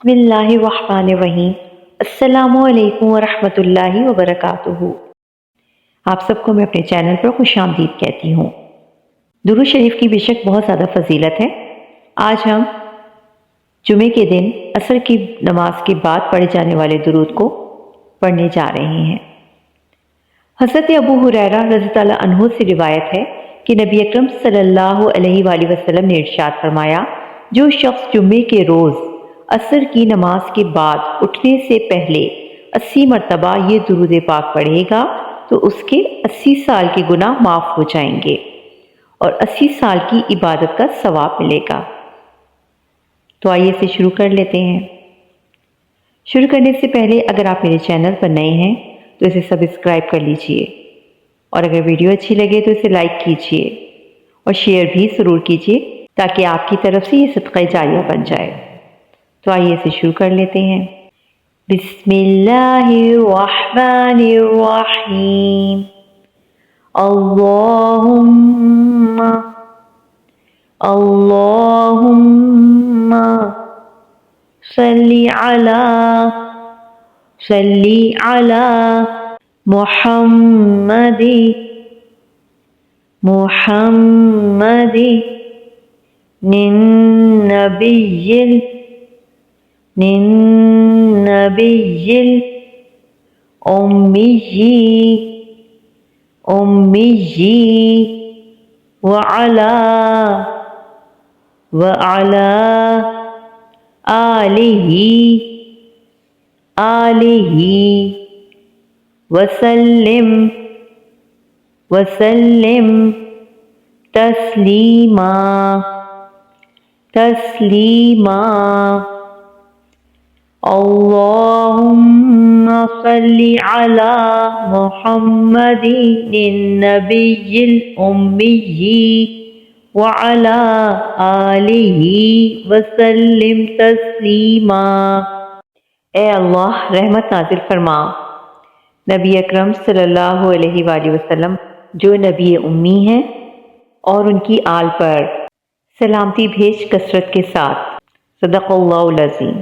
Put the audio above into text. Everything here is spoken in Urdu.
بسم اللہ الرحمن الرحیم۔ السلام علیکم ورحمۃ اللہ وبرکاتہ۔ آپ سب کو میں اپنے چینل پر خوش آمدید کہتی ہوں۔ درود شریف کی بے شک بہت زیادہ فضیلت ہے۔ آج ہم جمعے کے دن عصر کی نماز کے بعد پڑھے جانے والے درود کو پڑھنے جا رہے ہیں۔ حضرت ابو ہریرہ رضی اللہ عنہ سے روایت ہے کہ نبی اکرم صلی اللہ علیہ وآلہ وسلم نے ارشاد فرمایا، جو شخص جمعے کے روز عصر کی نماز کے بعد اٹھنے سے پہلے 80 مرتبہ یہ درود پاک پڑھے گا تو اس کے 80 سال کے گناہ معاف ہو جائیں گے اور 80 سال کی عبادت کا ثواب ملے گا۔ تو آئیے اسے شروع کر لیتے ہیں۔ شروع کرنے سے پہلے اگر آپ میرے چینل پر نئے ہیں تو اسے سبسکرائب کر لیجئے، اور اگر ویڈیو اچھی لگے تو اسے لائک کیجئے اور شیئر بھی ضرور کیجئے تاکہ آپ کی طرف سے یہ صدقہ جاریہ بن جائے۔ تو آئیے اسے شروع کر لیتے ہیں۔ بسم اللہ الرحمن الرحیم۔ اللہم صلی علی محمد النبی الامی وعلی آلہ وسلم تسلیما۔ اللہم صلی علی محمد النبی الامی وعلی آلہ وسلم تسلیما۔ اے اللہ رحمت نازل فرما نبی اکرم صلی اللہ علیہ وآلہ وسلم جو نبی امی ہیں، اور ان کی آل پر سلامتی بھیج کثرت کے ساتھ۔ صدق اللہ العظیم۔